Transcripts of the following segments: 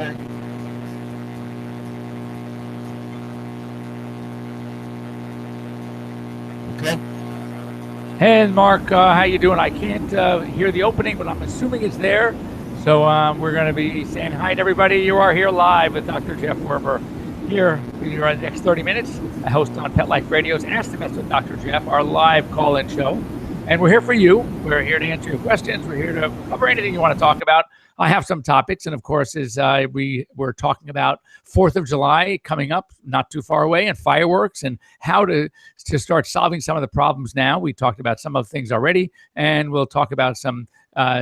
Okay. Okay. Hey, Mark, how you doing? I can't hear the opening, but I'm assuming it's there. So we're going to be saying hi to everybody. You are here live with Dr. Jeff Werber. Here for the next 30 minutes, a host on Pet Life Radio's Ask the Vets with Dr. Jeff, our live call-in show. And we're here for you. We're here to answer your questions. We're here to cover anything you want to talk about. I have some topics, and of course, we're talking about 4th of July coming up, not too far away, and fireworks, and how to start solving some of the problems now. We talked about some of the things already, and we'll talk about some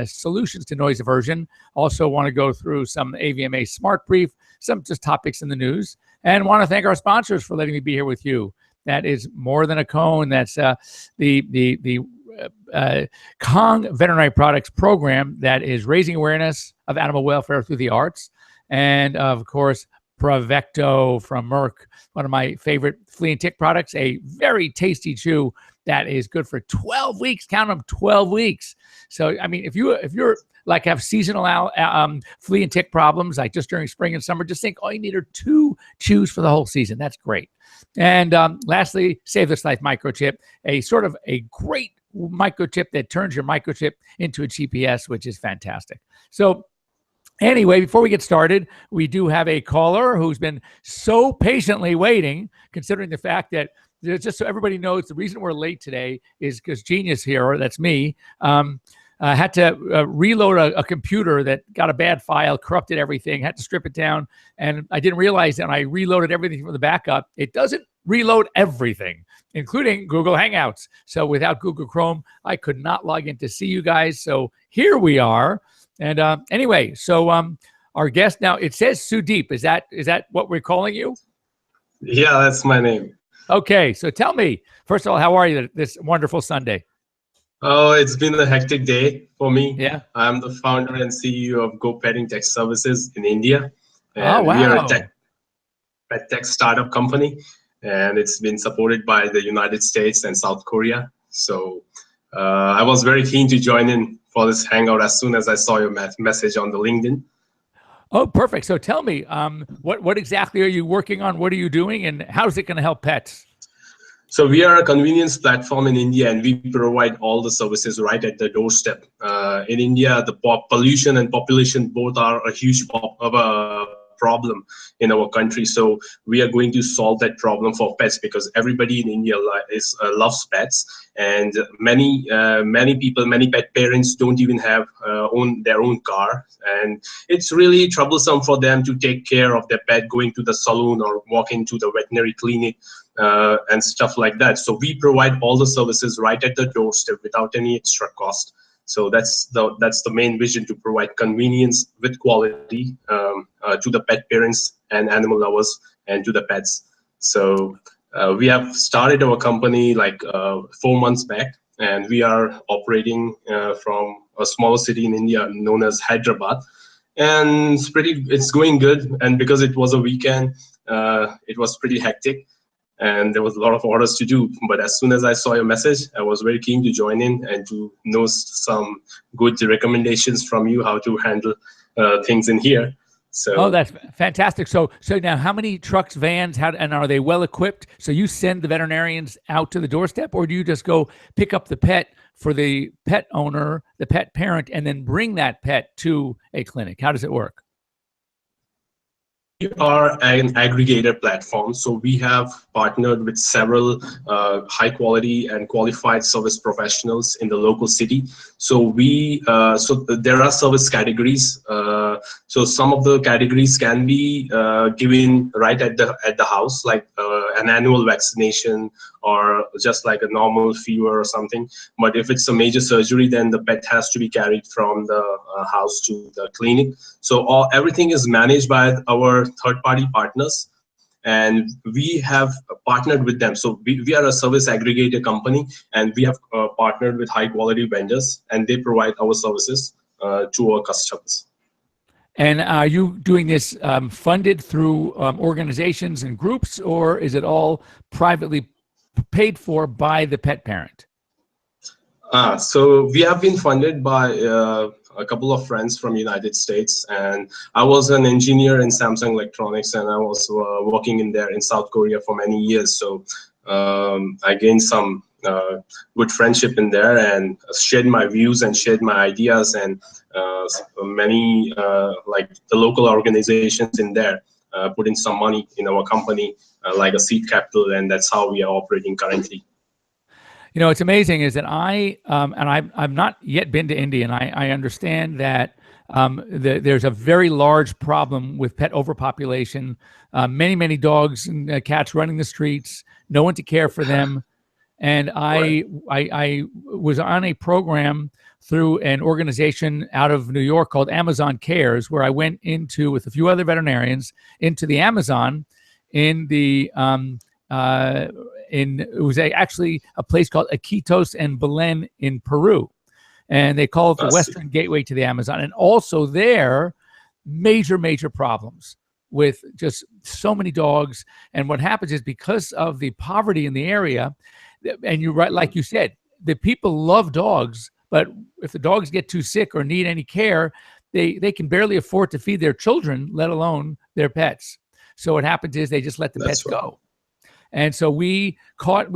solutions to noise aversion. Also want to go through some AVMA Smart Brief, some just topics in the news, and want to thank our sponsors for letting me be here with you. That is More Than a Cone. That's the Kong Veterinary Products Program that is raising awareness of animal welfare through the arts. And of course, Bravecto from Merck, one of my favorite flea and tick products, a very tasty chew that is good for 12 weeks. Count them, 12 weeks. So, I mean, if you're like have seasonal flea and tick problems, like just during spring and summer, just think all you need are 2 chews for the whole season. That's great. And lastly, Save This Life Microchip, a sort of a great microchip that turns your microchip into a GPS, which is fantastic. So anyway, before we get started, we do have a caller who's been so patiently waiting, considering the fact that, just so everybody knows, the reason we're late today is because Genius here, that's me, had to reload a computer that got a bad file, corrupted everything, had to strip it down. And I didn't realize that when I reloaded everything from the backup, it doesn't reload everything, including Google Hangouts. So without Google Chrome, I could not log in to see you guys. So here we are. And anyway, so our guest now, it says Sudeep. Is that what we're calling you? Yeah, that's my name. Okay, so tell me, first of all, how are you this wonderful Sunday? Oh, it's been a hectic day for me. Yeah. I'm the founder and CEO of Go Petting Tech Services in India. And Oh, wow. We are a pet tech startup company, and it's been supported by the United States and South Korea. So I was very keen to join in for this hangout as soon as I saw your message on the LinkedIn. Oh, perfect. So tell me, what exactly are you working on? What are you doing, and how is it going to help pets? So we are a convenience platform in India, and we provide all the services right at the doorstep. In India, the pollution and population both are a huge problem in our country. So we are going to solve that problem for pets, because everybody in India loves pets, and many people, many pet parents don't even have their own car, and it's really troublesome for them to take care of their pet, going to the salon or walking to the veterinary clinic. And stuff like that. So we provide all the services right at the doorstep without any extra cost. So that's the main vision, to provide convenience with quality to the pet parents and animal lovers and to the pets. So we have started our company like 4 months back, and we are operating from a small city in India known as Hyderabad. And it's going good. And because it was a weekend, it was pretty hectic, and there was a lot of orders to do. But as soon as I saw your message, I was very keen to join in and to know some good recommendations from you how to handle things in here. So, oh, that's fantastic. So now, how many trucks, vans, and are they well equipped? So you send the veterinarians out to the doorstep, or do you just go pick up the pet for the pet owner, the pet parent, and then bring that pet to a clinic? How does it work? we are an aggregator platform, so we have partnered with several high quality and qualified service professionals in the local city. So so there are service categories. So some of the categories can be given right at the house, like an annual vaccination or just like a normal fever or something. But if it's a major surgery, then the pet has to be carried from the house to the clinic. So everything is managed by our third-party partners, and we have partnered with them. So we are a service aggregator company, and we have partnered with high-quality vendors, and they provide our services to our customers. And are you doing this funded through organizations and groups, or is it all privately paid for by the pet parent? So we have been funded by a couple of friends from United States, and I was an engineer in Samsung Electronics, and I was working in there in South Korea for many years. So I gained some good friendship in there, and shared my views and shared my ideas, and many like the local organizations in there put in some money in our company, like a seed capital, and that's how we are operating currently. You know, it's amazing is that I've not yet been to India, and I understand that there's a very large problem with pet overpopulation. Many dogs and cats running the streets, no one to care for them. And I was on a program through an organization out of New York called Amazon Cares, where I went into with a few other veterinarians into the Amazon in the it was actually a place called Iquitos and Belen in Peru, and they call it the Western Gateway to the Amazon. And also there, major problems with just so many dogs. And what happens is because of the poverty in the area, and you're right, like you said, the people love dogs, but if the dogs get too sick or need any care, they can barely afford to feed their children, let alone their pets. So what happens is they just let the pets go. And so we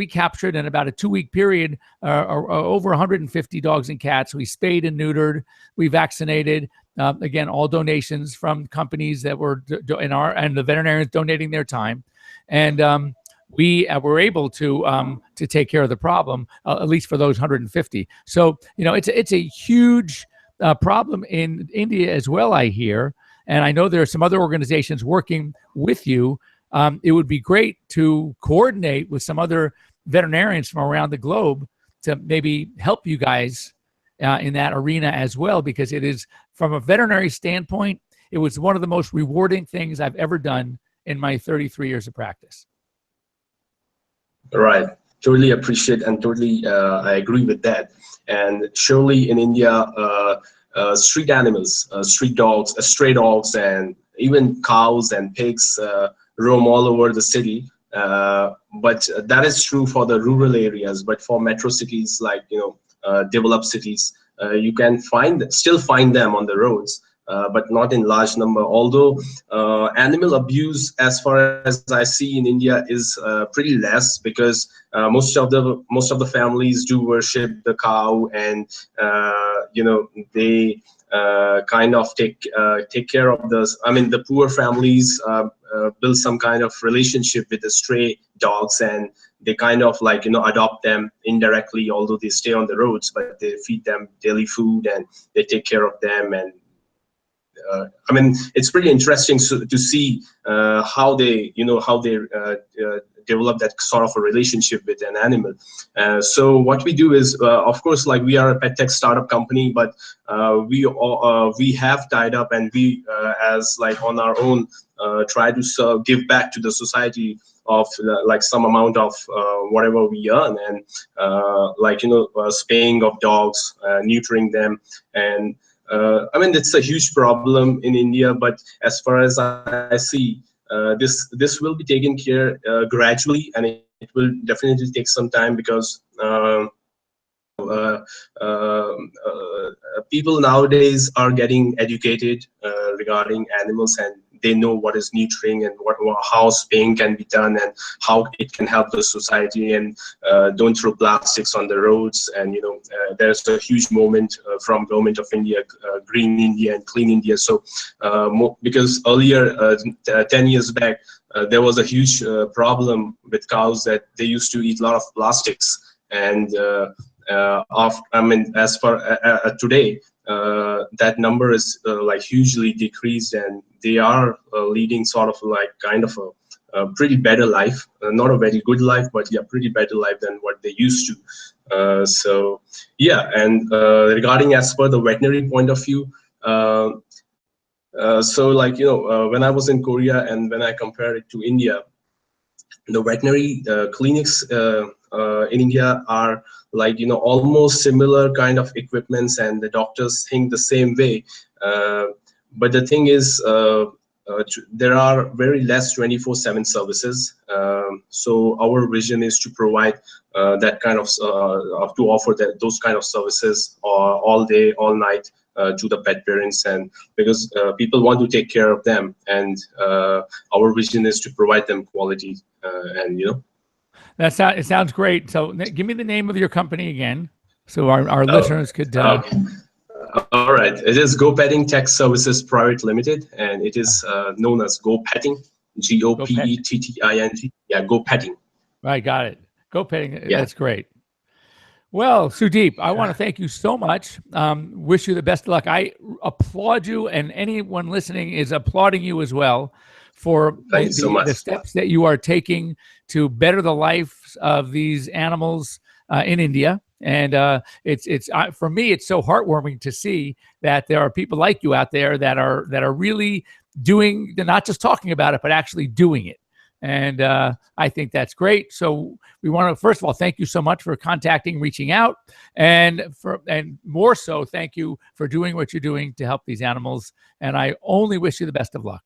captured in about a 2-week period over 150 dogs and cats. We spayed and neutered, we vaccinated. Again, all donations from companies that were and the veterinarians donating their time, and we were able to take care of the problem, at least for those 150. So you know, it's a huge problem in India as well, I hear, and I know there are some other organizations working with you. It would be great to coordinate with some other veterinarians from around the globe to maybe help you guys in that arena as well, because it is, from a veterinary standpoint, it was one of the most rewarding things I've ever done in my 33 years of practice. Right. Totally appreciate and totally I agree with that. And surely in India, street animals, street dogs, stray dogs, and even cows and pigs roam all over the city, but that is true for the rural areas. But for metro cities, like developed cities, you can still find them on the roads, but not in large number. Although animal abuse, as far as I see in India, is pretty less, because most of the families do worship the cow, and they kind of take care of the poor families build some kind of relationship with the stray dogs, and they kind of adopt them indirectly, although they stay on the roads, but they feed them daily food and they take care of them. And it's pretty interesting to see how they develop that sort of a relationship with an animal. So what we do is, of course, we are a pet tech startup company, but we have tied up, and we as on our own try to give back to the society of some amount of whatever we earn, and spaying of dogs, neutering them, and it's a huge problem in India. But as far as I see, this will be taken care gradually, and it will definitely take some time, because people nowadays are getting educated regarding animals, and they know what is neutering and how spaying can be done and how it can help the society, and don't throw plastics on the roads. And there's a huge movement from Government of India, Green India and Clean India. So because earlier 10 years back, there was a huge problem with cows, that they used to eat a lot of plastics, and as for today, that number is hugely decreased, and they are leading sort of kind of a pretty better life, not a very good life, but yeah, pretty better life than what they used to. So yeah, and regarding as per the veterinary point of view, when I was in Korea and when I compare it to India, the veterinary clinics in India are almost similar kind of equipments, and the doctors think the same way. But the thing is, there are very less 24/7 services. So our vision is to provide that kind of to offer those kind of services all day, all night to the pet parents, and because people want to take care of them, and our vision is to provide them quality and it sounds great. So give me the name of your company again, so our listeners could. All right, it is Go Petting Tech Services Private Limited, and it is known as Go Petting, GOPETTING. Yeah, Go Petting. Right, got it. Go Petting. Yeah. That's great. Well, Sudeep, I want to thank you so much. Wish you the best of luck. I applaud you, and anyone listening is applauding you as well for the steps that you are taking to better the lives of these animals in India. And it's for me, it's so heartwarming to see that there are people like you out there that are really doing, they're not just talking about it, but actually doing it. And I think that's great. So we want to, first of all, thank you so much for contacting, reaching out, and more so, thank you for doing what you're doing to help these animals. And I only wish you the best of luck.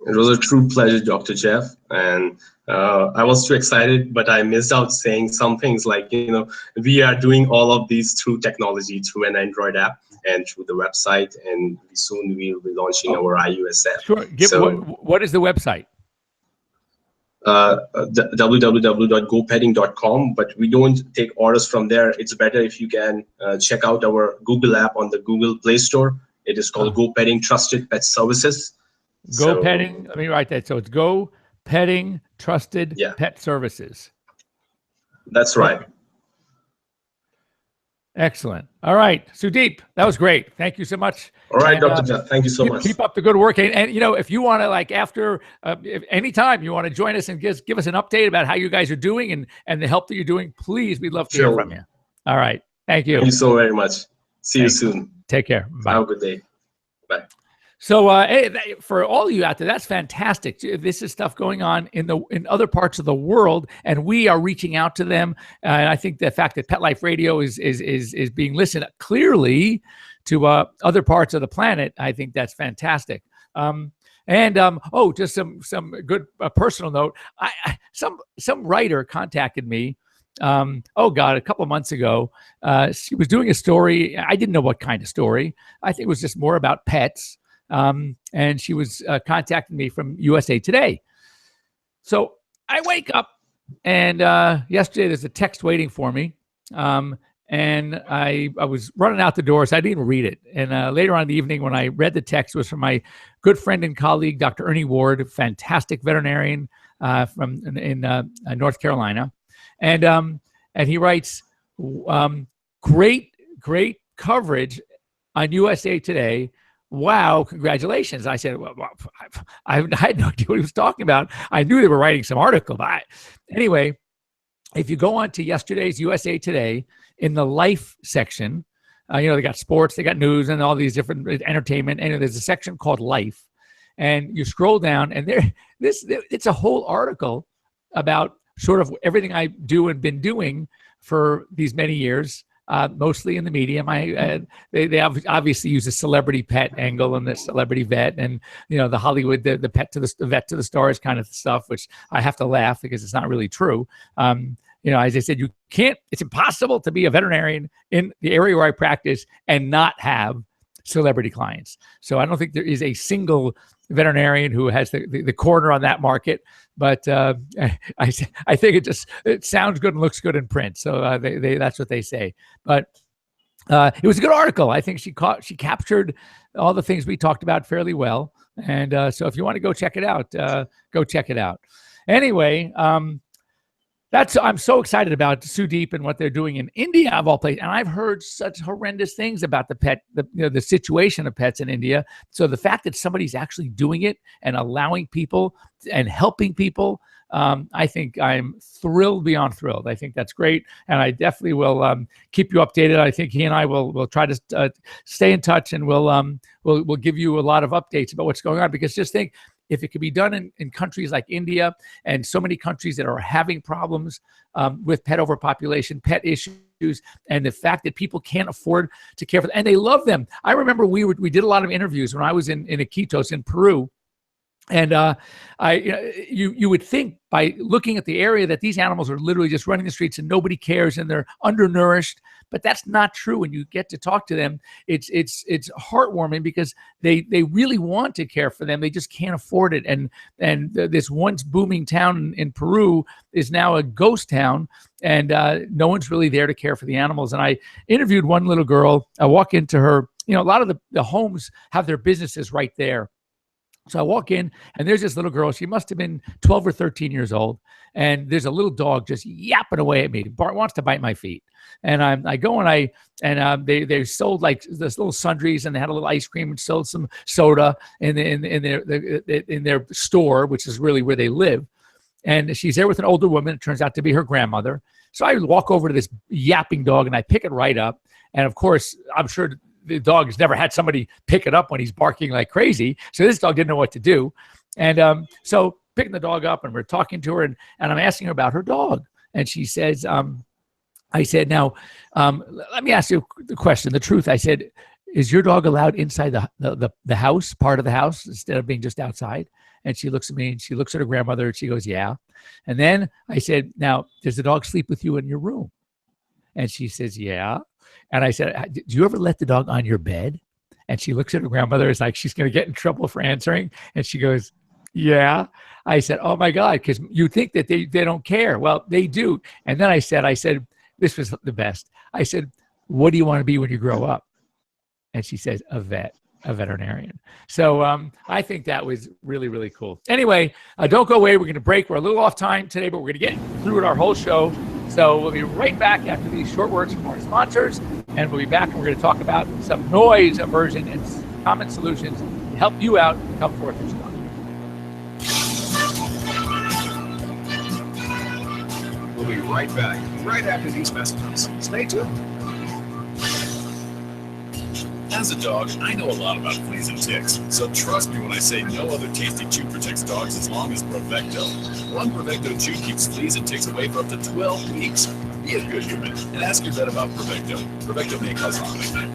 It was a true pleasure, Dr. Jeff. And I was too excited, but I missed out saying some things like, we are doing all of these through technology, through an Android app and through the website. And soon we'll be launching our iOS app. Sure. What is the website? www.gopetting.com, but we don't take orders from there. It's better if you can check out our Google app on the Google Play Store. It is called Go Petting Trusted Pet Services. Go Petting. Let me write that. So it's Go Petting Trusted Pet Services. That's right. Excellent. All right, Sudeep, that was great. Thank you so much. All right, Dr. Jeff, thank you so much. Keep up the good work. And if you want to, like, after, if anytime you want to join us and give us an update about how you guys are doing and the help that you're doing, please, we'd love to hear from you. All right. Thank you. Thank you so very much. See you soon. Take care. Bye. Have a good day. Bye. So for all of you out there, that's fantastic. This is stuff going on in other parts of the world, and we are reaching out to them. And I think the fact that Pet Life Radio is being listened clearly to other parts of the planet, I think that's fantastic. Just some good personal note. Some writer contacted me. A couple of months ago. She was doing a story. I didn't know what kind of story. I think it was just more about pets. And she was contacting me from USA Today. So I wake up, and yesterday there's a text waiting for me. And I was running out the door, so I didn't even read it. And later on in the evening, when I read the text, it was from my good friend and colleague, Dr. Ernie Ward, fantastic veterinarian from North Carolina. And he writes, great coverage on USA Today. Wow, congratulations. I said, well, I had no idea what he was talking about. I knew they were writing some article, but anyway, if you go on to yesterday's USA Today, in the life section, they got sports, they got news, and all these different entertainment, and there's a section called life. And you scroll down, and it's a whole article about sort of everything I do and been doing for these many years. Mostly in the medium. They obviously use a celebrity pet angle and the celebrity vet, and the Hollywood, the pet to the vet to the stars kind of stuff, which I have to laugh because it's not really true. As I said, it's impossible to be a veterinarian in the area where I practice and not have celebrity clients. So I don't think there is a single veterinarian who has the corner on that market, but I think it sounds good and looks good in print. So that's what they say. But it was a good article. I think she captured all the things we talked about fairly well. And so if you want to go check it out, go check it out. Anyway, I'm so excited about Sudeep and what they're doing in India, of all places. And I've heard such horrendous things about the situation of pets in India. So the fact that somebody's actually doing it and allowing people and helping people, I think I'm thrilled beyond thrilled. I think that's great. And I definitely will keep you updated. I think he and I will try to stay in touch, and we'll give you a lot of updates about what's going on, because just think, if it could be done in countries like India and so many countries that are having problems with pet overpopulation, pet issues, and the fact that people can't afford to care for them, and they love them. I remember we did a lot of interviews when I was in Iquitos in Peru, And you would think by looking at the area that these animals are literally just running the streets and nobody cares and they're undernourished, but that's not true. When you get to talk to them, it's heartwarming because they really want to care for them. They just can't afford it. And this once booming town in Peru is now a ghost town, and no one's really there to care for the animals. And I interviewed one little girl. I walk into her. A lot of the homes have their businesses right there. So I walk in, and there's this little girl. She must have been 12 or 13 years old. And there's a little dog just yapping away at me. Bart wants to bite my feet. And I go and they sold like this little sundries, and they had a little ice cream and sold some soda in their store, which is really where they live. And she's there with an older woman. It turns out to be her grandmother. So I walk over to this yapping dog, and I pick it right up. And of course, I'm sure the dog has never had somebody pick it up when he's barking like crazy. So this dog didn't know what to do. And so picking the dog up, and we're talking to her, and I'm asking her about her dog. And she says, I said, now, let me ask you the question, the truth. I said, is your dog allowed inside the house, part of the house, instead of being just outside? And she looks at me, and she looks at her grandmother, and she goes, yeah. And then I said, now, does the dog sleep with you in your room? And she says, yeah. And I said, do you ever let the dog on your bed? And she looks at her grandmother. It's like she's going to get in trouble for answering. And she goes, yeah. I said, oh, my God, because you think that they don't care. Well, they do. And then I said, this was the best. I said, what do you want to be when you grow up? And she says, a veterinarian. So I think that was really, really cool. Anyway, don't go away. We're going to break. We're a little off time today, but we're going to get through it our whole show. So we'll be right back after these short words from our sponsors, and we'll be back, and we're going to talk about some noise aversion and common solutions to help you out and come forth and strong. We'll be right back, right after these messages. Stay tuned. As a dog, I know a lot about fleas and ticks, so trust me when I say no other tasty chew protects dogs as long as Bravecto. One Bravecto chew keeps fleas and ticks away for up to 12 weeks. Be a good human and ask your vet about Bravecto. Bravecto may cause vomiting.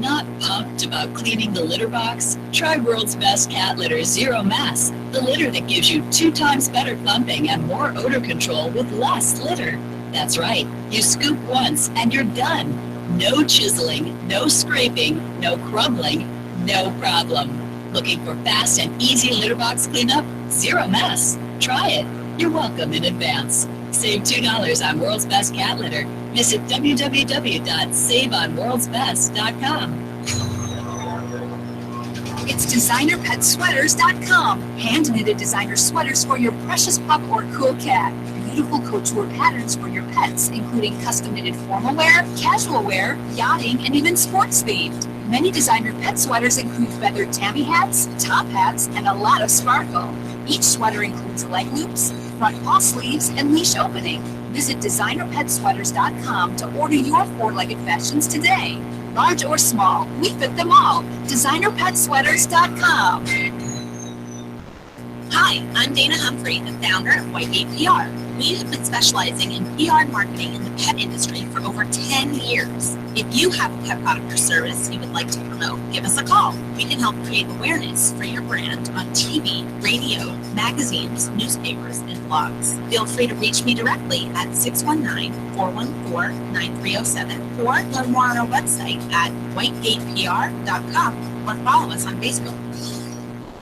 Not pumped about cleaning the litter box? Try World's Best Cat Litter Zero Mess, the litter that gives you 2 times better pumping and more odor control with less litter. That's right, you scoop once and you're done. No chiseling, no scraping, no crumbling, no problem. Looking for fast and easy litter box cleanup? Zero Mess. Try it. You're welcome in advance. Save $2 on World's Best Cat Litter. Visit www.saveonworldsbest.com. It's DesignerPetSweaters.com. Hand-knitted designer sweaters for your precious pup or cool cat. Beautiful couture patterns for your pets, including custom-knitted formal wear, casual wear, yachting, and even sports themed. Many designer pet sweaters include feathered tammy hats, top hats, and a lot of sparkle. Each sweater includes leg loops, front paw sleeves, and leash opening. Visit DesignerPetSweaters.com to order your 4-legged fashions today. Large or small, we fit them all. DesignerPetSweaters.com. Hi, I'm Dana Humphrey, the founder of Whitegate PR. We have been specializing in PR marketing in the pet industry for over 10 years. If you have a pet product or service you would like to promote, give us a call. We can help create awareness for your brand on TV, radio, magazines, newspapers, and blogs. Feel free to reach me directly at 619-414-9307 or learn more on our website at whitegatepr.com or follow us on Facebook.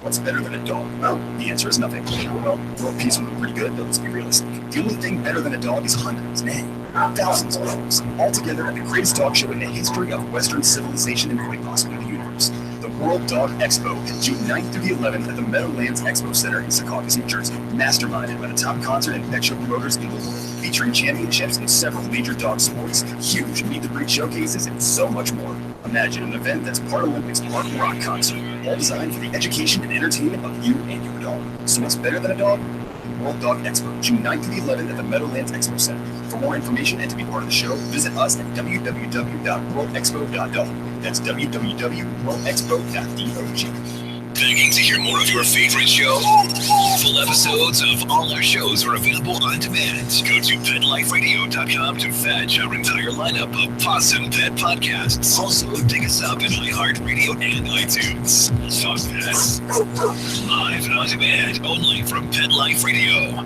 What's better than a dog? Well, the answer is nothing. Well, world peace would be pretty good, but let's be realistic. The only thing better than a dog is hundreds, nay, thousands of dogs, all together at the greatest dog show in the history of Western civilization and quite possibly the universe. The World Dog Expo, June 9th through the 11th at the Meadowlands Expo Center in Secaucus, New Jersey. Masterminded by the top concert and pet show promoters in the world, featuring championships in several major dog sports, huge meet-the-breed showcases, and so much more. Imagine an event that's part Olympics, part rock concert, all designed for the education and entertainment of you and your dog. So what's better than a dog? The World Dog Expo, June 9th to the 11th at the Meadowlands Expo Center. For more information and to be part of the show, visit us at www.worldexpo.dog. That's www.worldexpo.dog. Begging to hear more of your favorite show? Full episodes of all our shows are available on demand. Go to PetLifeRadio.com to fetch our entire lineup of Possum Pet podcasts. Also, dig us up at iHeartRadio and iTunes. Talk Pets. Live and on demand only from Pet Life Radio.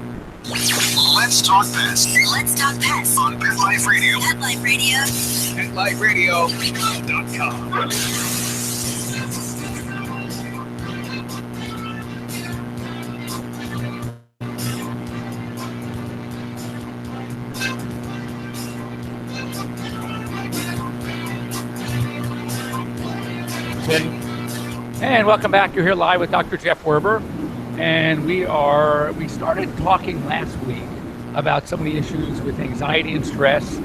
Let's talk pets. Let's talk pets. On Pet Life Radio. Pet Life Radio. PetLifeRadio.com. And welcome back. You're here live with Dr. Jeff Werber. And we started talking last week about some of the issues with anxiety and stress.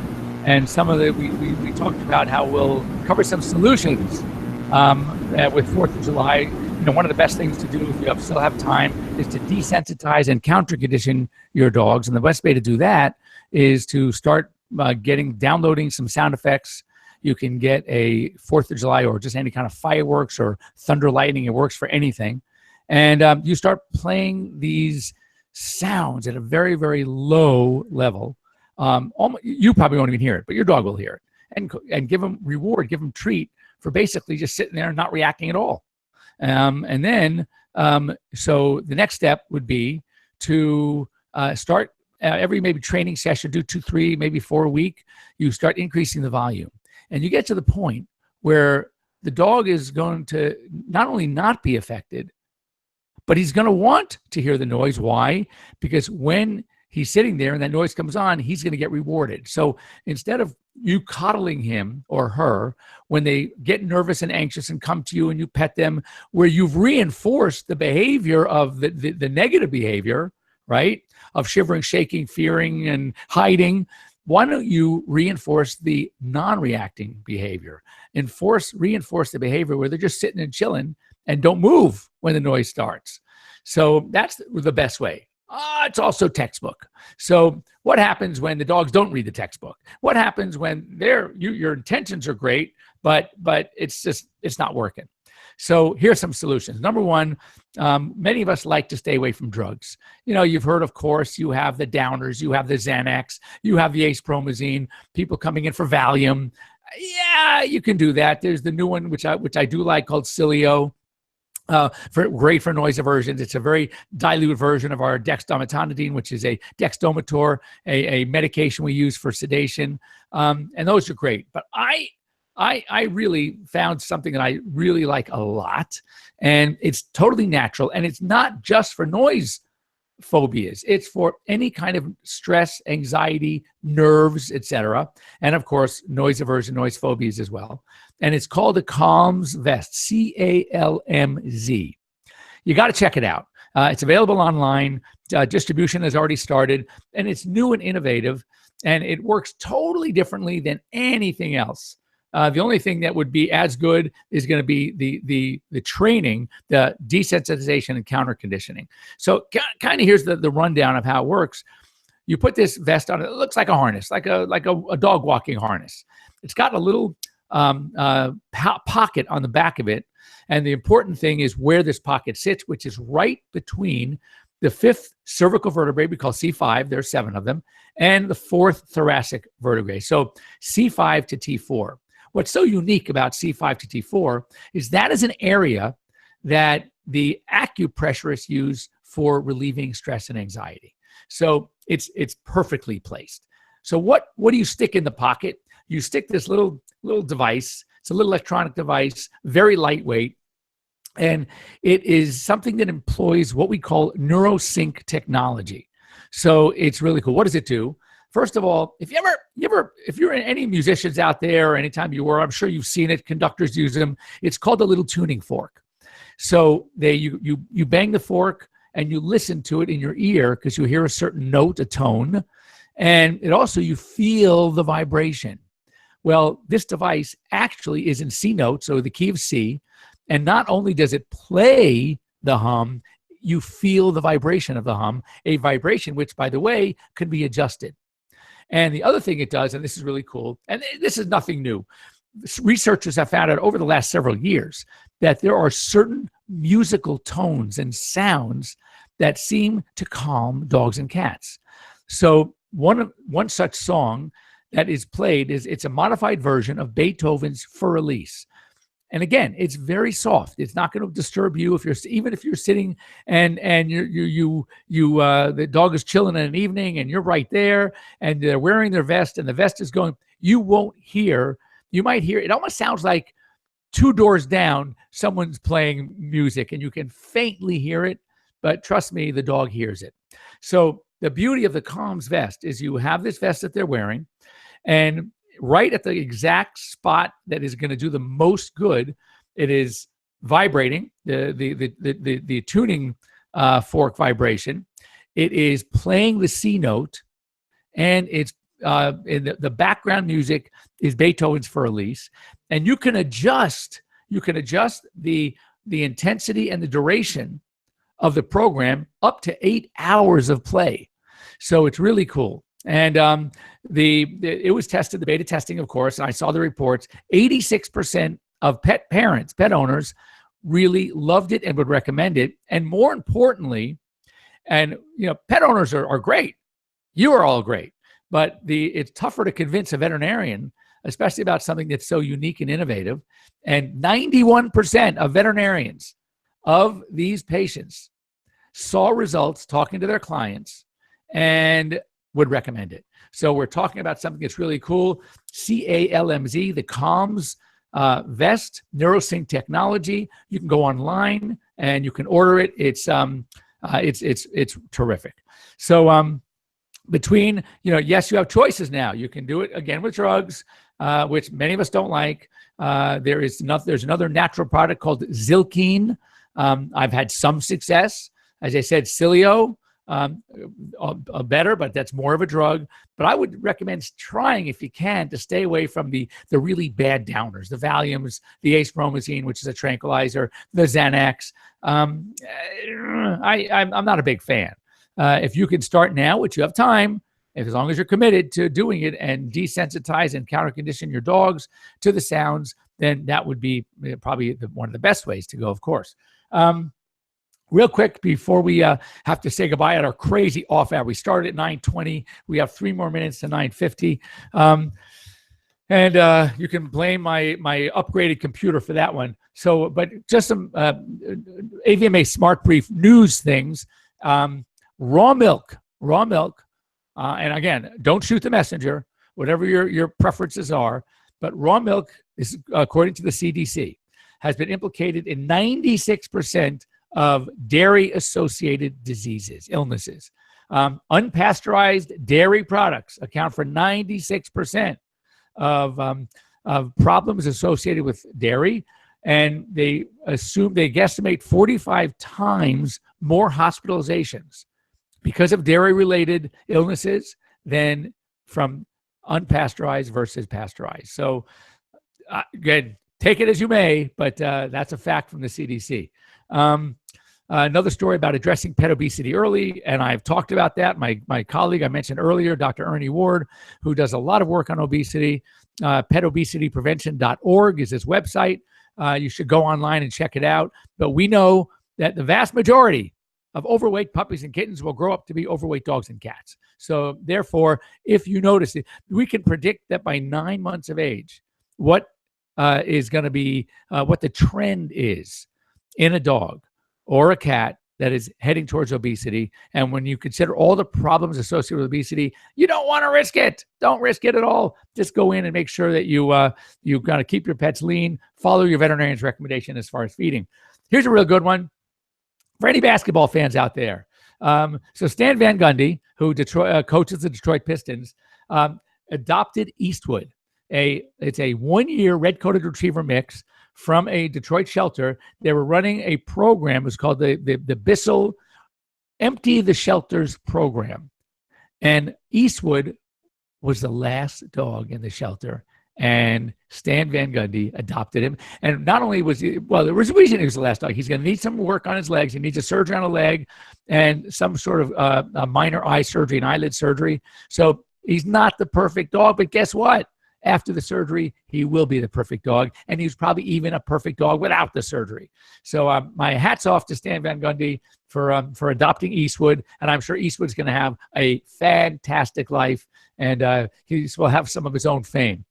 And some of we talked about how we'll cover some solutions with 4th of July. You know, one of the best things to do if you still have time is to desensitize and counter condition your dogs. And the best way to do that is to start downloading some sound effects. You can get a 4th of July or just any kind of fireworks or thunder lightning. It works for anything. And you start playing these sounds at a very, very low level. You probably won't even hear it, but your dog will hear it. And give them reward, give them treat for basically just sitting there and not reacting at all. And then, so the next step would be to start every maybe training session, do 2, 3, maybe 4 a week. You start increasing the volume. And you get to the point where the dog is going to not only not be affected, but he's going to want to hear the noise. Why? Because when he's sitting there and that noise comes on, he's going to get rewarded. So instead of you coddling him or her when they get nervous and anxious and come to you and you pet them, where you've reinforced the behavior of the negative behavior, right? Of shivering, shaking, fearing, and hiding. Why don't you reinforce the non-reacting behavior? Reinforce the behavior where they're just sitting and chilling and don't move when the noise starts. So that's the best way. It's also textbook. So what happens when the dogs don't read the textbook? What happens when your intentions are great, but it's not working? So here's some solutions. Number one, many of us like to stay away from drugs. You know, you've heard, of course, you have the downers, you have the Xanax, you have the acepromazine, people coming in for Valium. Yeah, you can do that. There's the new one, which I do like, called Cilio. Great for noise aversion. It's a very dilute version of our dexdometonidine, which is a dexdomitor, a medication we use for sedation. And those are great. But I really found something that I really like a lot, and it's totally natural, and it's not just for noise phobias. It's for any kind of stress, anxiety, nerves, etc., and of course, noise aversion, noise phobias as well. And it's called a Calms Vest, CALMZ. You got to check it out. It's available online. Distribution has already started, and it's new and innovative, and it works totally differently than anything else. The only thing that would be as good is going to be the training, the desensitization and counter conditioning. So kind of here's the rundown of how it works. You put this vest on. It looks like a harness, like a dog walking harness. It's got a little pocket on the back of it. And the important thing is where this pocket sits, which is right between the 5th cervical vertebrae, we call C5, there's 7 of them, and the 4th thoracic vertebrae. So C5 to T4. What's so unique about C5 to T4 is that is an area that the acupressurists use for relieving stress and anxiety. So it's perfectly placed. So what do you stick in the pocket? You stick this little device. It's a little electronic device, very lightweight. And it is something that employs what we call NeuroSync technology. So it's really cool. What does it do? First of all, if you're any musicians out there, or anytime you were, I'm sure you've seen it. Conductors use them. It's called a little tuning fork. So you bang the fork and you listen to it in your ear because you hear a certain note, a tone, and it also you feel the vibration. Well, this device actually is in C note, so the key of C, and not only does it play the hum, you feel the vibration of the hum, a vibration which, by the way, can be adjusted. And the other thing it does, and this is really cool, and this is nothing new, researchers have found out over the last several years that there are certain musical tones and sounds that seem to calm dogs and cats. So one such song that is played it's a modified version of Beethoven's Für Elise. And again, it's very soft. It's not going to disturb you if you're sitting and the dog is chilling in an evening and you're right there and they're wearing their vest and the vest is going. You won't hear. You might hear. It almost sounds like 2 doors down, someone's playing music and you can faintly hear it, but trust me, the dog hears it. So the beauty of the Calms vest is you have this vest that they're wearing, and right at the exact spot that is going to do the most good, it is vibrating, the tuning fork vibration. It is playing the C note, and it's in the background music is Beethoven's Für Elise, and you can adjust the intensity and the duration of the program up to 8 hours of play. So it's really cool. And it was tested, the beta testing, of course, and I saw the reports. 86% of pet owners really loved it and would recommend it. And more importantly, and pet owners are great. You are all great. But it's tougher to convince a veterinarian, especially about something that's so unique and innovative. And 91% of veterinarians of these patients saw results talking to their clients and would recommend it. So we're talking about something that's really cool. CALMZ, the Calms vest, NeuroSync technology. You can go online and you can order it. It's terrific. So between, yes, you have choices now. You can do it again with drugs, which many of us don't like. There's another natural product called Zilkine. I've had some success. As I said, Cilio, better, but that's more of a drug. But I would recommend trying, if you can, to stay away from the really bad downers, the Valiums, the acepromazine, which is a tranquilizer, the Xanax. I'm not a big fan. If you can start now, which you have time, as long as you're committed to doing it and desensitize and counter condition your dogs to the sounds, then that would be probably one of the best ways to go, of course. Real quick, before we have to say goodbye at our crazy off hour, we started at 9:20. We have 3 more minutes to 9:50. And you can blame my upgraded computer for that one. So, but just some AVMA Smart Brief news things. Raw milk. And again, don't shoot the messenger, whatever your preferences are. But raw milk, is, according to the CDC, has been implicated in 96% of dairy-associated illnesses. Unpasteurized dairy products account for 96% of problems associated with dairy, and they guesstimate 45 times more hospitalizations because of dairy-related illnesses than from unpasteurized versus pasteurized. So, again, take it as you may, but that's a fact from the CDC. Another story about addressing pet obesity early, and I've talked about that. My colleague I mentioned earlier, Dr. Ernie Ward, who does a lot of work on obesity, petobesityprevention.org is his website. You should go online and check it out. But we know that the vast majority of overweight puppies and kittens will grow up to be overweight dogs and cats. So therefore, if you notice it, we can predict that by 9 months of age, what is going to be, what the trend is in a dog or a cat that is heading towards obesity. And when you consider all the problems associated with obesity, you don't want to risk it. Don't risk it at all. Just go in and make sure that you got to keep your pets lean, follow your veterinarian's recommendation as far as feeding. Here's a real good one for any basketball fans out there. So Stan Van Gundy, who coaches the Detroit Pistons, adopted Eastwood. It's a 1-year red-coated retriever mix from a Detroit shelter. They were running a program. It was called the Bissell Empty the Shelters program. And Eastwood was the last dog in the shelter. And Stan Van Gundy adopted him. And not only was there was a reason he was the last dog. He's going to need some work on his legs. He needs a surgery on a leg and some sort of a minor eye surgery, an eyelid surgery. So he's not the perfect dog, but guess what? after the surgery, he will be the perfect dog. And he's probably even a perfect dog without the surgery. So my hat's off to Stan Van Gundy for adopting Eastwood. And I'm sure Eastwood's going to have a fantastic life. And he will have some of his own fame.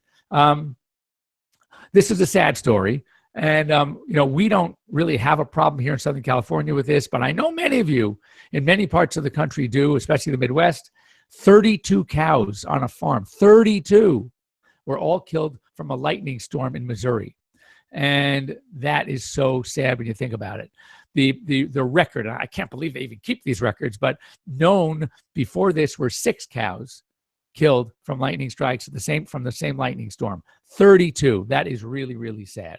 This is a sad story. And, we don't really have a problem here in Southern California with this, but I know many of you in many parts of the country do, especially the Midwest. 32 cows on a farm, 32 were all killed from a lightning storm in Missouri. And that is so sad when you think about it. The record, I can't believe they even keep these records, but known before this were 6 cows killed from lightning strikes from the same lightning storm. 32. That is really, really sad.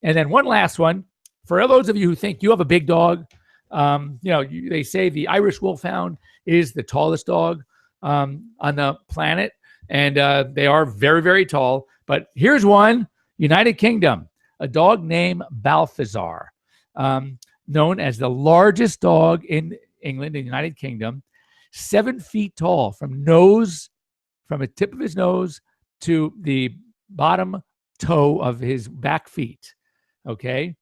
And then one last one. For those of you who think you have a big dog, they say the Irish Wolfhound is the tallest dog on the planet. And they are very, very tall. But here's one, United Kingdom, a dog named Balthazar, known as the largest dog in England, in the United Kingdom, 7 feet tall from the tip of his nose to the bottom toe of his back feet. Okay.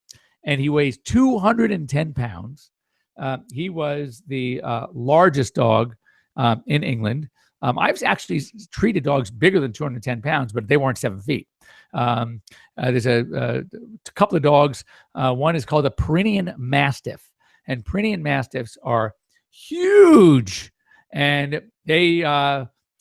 And he weighs 210 pounds. He was the largest dog in England. I've actually treated dogs bigger than 210 pounds, but they weren't 7 feet. There's a couple of dogs. One is called a Pyrenean Mastiff. And Pyrenean Mastiffs are huge. And they...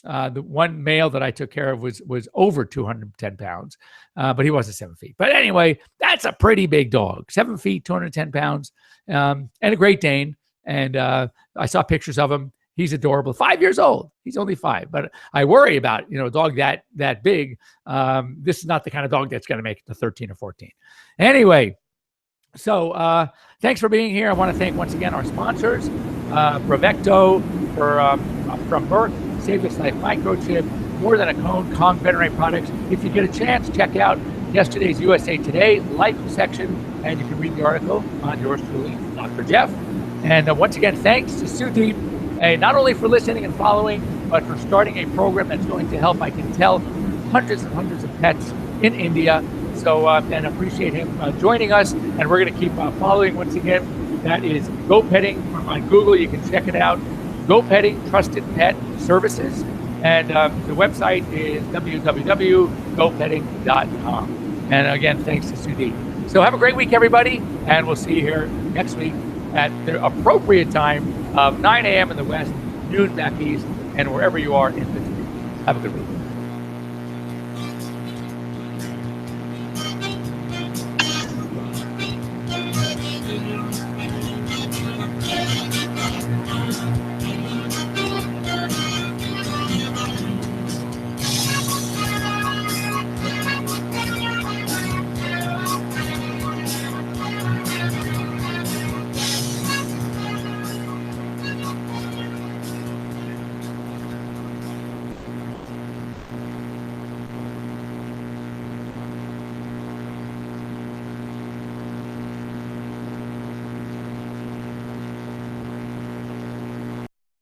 the one male that I took care of was over 210 pounds, but he wasn't 7 feet. But anyway, that's a pretty big dog, 7 feet, 210 pounds, and a Great Dane. And I saw pictures of him. He's adorable. 5 years old. He's only 5, but I worry about, a dog that big. This is not the kind of dog that's going to make it to 13 or 14. Anyway, so thanks for being here. I want to thank once again our sponsors, Bravecto from Merck, Save This Life Microchip, More Than a Cone, Kong Veterinary Products. If you get a chance, check out yesterday's USA Today Life section, and you can read the article on yours truly, Dr. Jeff. And once again, thanks to Sudeep, not only for listening and following, but for starting a program that's going to help, I can tell, hundreds and hundreds of pets in India. So, and appreciate him joining us. And we're going to keep following once again. That is Go Petting on Google. You can check it out. Go Petting, Trusted Pet Services. And the website is www.gopetting.com. And again, thanks to Sudeep. So have a great week, everybody. And we'll see you here next week at the appropriate time of 9 a.m. in the West, noon back east, and wherever you are in between. Have a good week.